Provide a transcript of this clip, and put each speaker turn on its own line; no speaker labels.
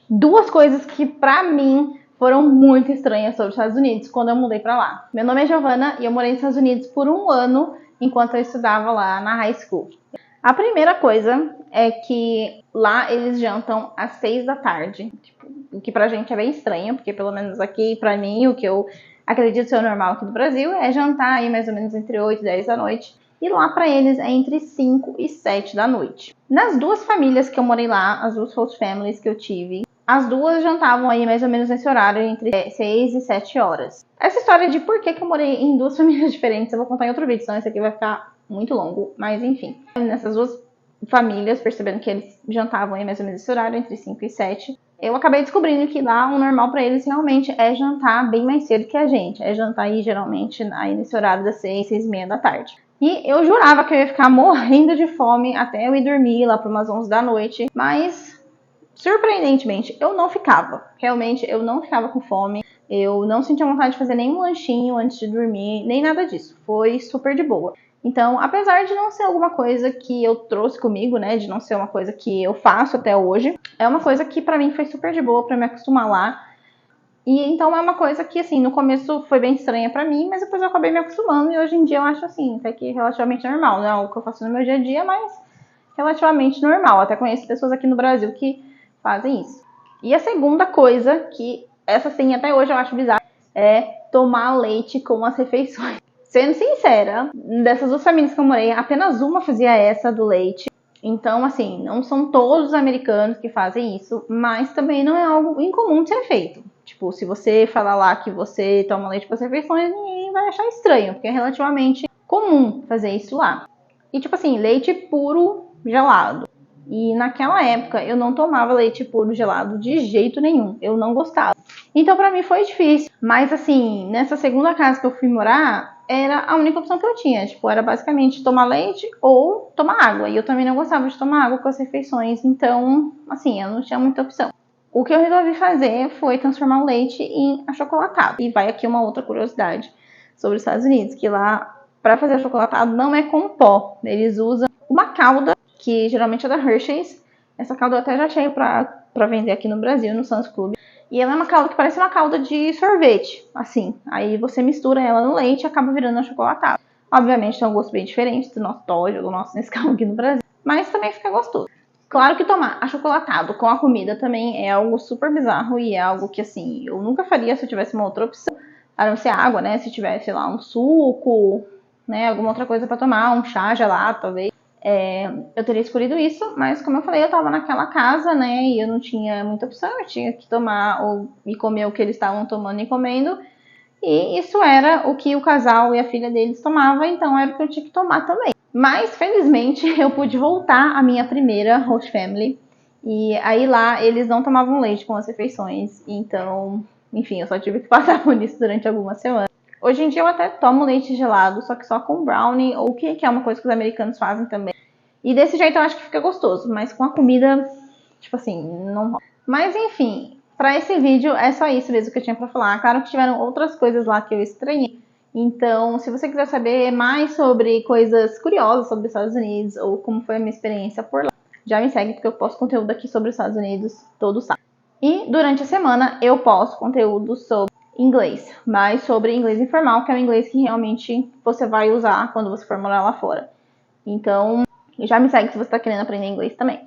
duas coisas que pra mim foram muito estranhas sobre os Estados Unidos quando eu mudei pra lá. Meu nome é Giovana e eu morei nos Estados Unidos por 1 ano enquanto eu estudava lá na high school. A primeira coisa é que lá eles jantam às 6 da tarde, o que pra gente é bem estranho, porque pelo menos aqui pra mim, o que eu acredito ser o normal aqui do Brasil é jantar aí mais ou menos entre 8 e 10 da noite. E lá pra eles é entre 5 e 7 da noite. Nas duas famílias que eu morei lá, as duas host families que eu tive, as duas jantavam aí mais ou menos nesse horário, entre 6 e 7 horas. Essa história de por que eu morei em duas famílias diferentes, eu vou contar em outro vídeo, senão esse aqui vai ficar muito longo, mas enfim. Nessas duas famílias, percebendo que eles jantavam aí mais ou menos nesse horário, entre 5 e 7, eu acabei descobrindo que lá o normal pra eles realmente é jantar bem mais cedo que a gente. É jantar aí geralmente aí nesse horário das 6, 6 e meia da tarde. E eu jurava que eu ia ficar morrendo de fome até eu ir dormir lá por umas 11 da noite, mas surpreendentemente eu não ficava. Realmente eu não ficava com fome, eu não sentia vontade de fazer nenhum lanchinho antes de dormir, nem nada disso. Foi super de boa. Então, apesar de não ser alguma coisa que eu trouxe comigo, né, de não ser uma coisa que eu faço até hoje, é uma coisa que pra mim foi super de boa pra me acostumar lá. E então é uma coisa que, assim, no começo foi bem estranha pra mim, mas depois eu acabei me acostumando e hoje em dia eu acho, assim, até que relativamente normal. Não é algo que eu faço no meu dia a dia, mas relativamente normal. Até conheço pessoas aqui no Brasil que fazem isso. E a segunda coisa, que essa sim até hoje eu acho bizarra, é tomar leite com as refeições. Sendo sincera, dessas duas famílias que eu morei, apenas uma fazia essa do leite. Então, assim, não são todos os americanos que fazem isso, mas também não é algo incomum de ser feito. Tipo, se você falar lá que você toma leite com as refeições, ninguém vai achar estranho, porque é relativamente comum fazer isso lá. E, tipo assim, leite puro gelado. E naquela época eu não tomava leite puro gelado de jeito nenhum, eu não gostava. Então pra mim foi difícil, mas assim, nessa segunda casa que eu fui morar, era a única opção que eu tinha, tipo, era basicamente tomar leite ou tomar água. E eu também não gostava de tomar água com as refeições, então, assim, eu não tinha muita opção. O que eu resolvi fazer foi transformar o leite em achocolatado. E vai aqui uma outra curiosidade sobre os Estados Unidos, que lá, para fazer achocolatado, não é com pó. Eles usam uma calda, que geralmente é da Hershey's. Essa calda eu até já achei pra vender aqui no Brasil, no Sam's Club. E ela é uma calda que parece uma calda de sorvete, assim. Aí você mistura ela no leite e acaba virando achocolatado. Obviamente tem um gosto bem diferente do nosso Toddy ou do nosso Nescau aqui no Brasil, mas também fica gostoso. Claro que tomar achocolatado com a comida também é algo super bizarro e é algo que, assim, eu nunca faria se eu tivesse uma outra opção. A não ser água, né? Se tivesse, sei lá, um suco, né? Alguma outra coisa pra tomar, um chá gelado, talvez. Eu teria escolhido isso, mas como eu falei, eu tava naquela casa, né, e eu não tinha muita opção, eu tinha que tomar ou e comer o que eles estavam tomando e comendo, e isso era o que o casal e a filha deles tomavam, então era o que eu tinha que tomar também. Mas, felizmente, eu pude voltar à minha primeira host family, e aí lá eles não tomavam leite com as refeições, então, enfim, eu só tive que passar por isso durante algumas semanas. Hoje em dia eu até tomo leite gelado, só que só com brownie, ou que é uma coisa que os americanos fazem também. E desse jeito eu acho que fica gostoso, mas com a comida, tipo assim, não rola. Mas enfim, pra esse vídeo é só isso mesmo que eu tinha pra falar. Claro que tiveram outras coisas lá que eu estranhei. Então, se você quiser saber mais sobre coisas curiosas sobre os Estados Unidos, ou como foi a minha experiência por lá, já me segue porque eu posto conteúdo aqui sobre os Estados Unidos todo sábado. E durante a semana eu posto conteúdo sobre inglês, mas sobre inglês informal, que é o inglês que realmente você vai usar quando você for morar lá fora. Então, já me segue se você está querendo aprender inglês também.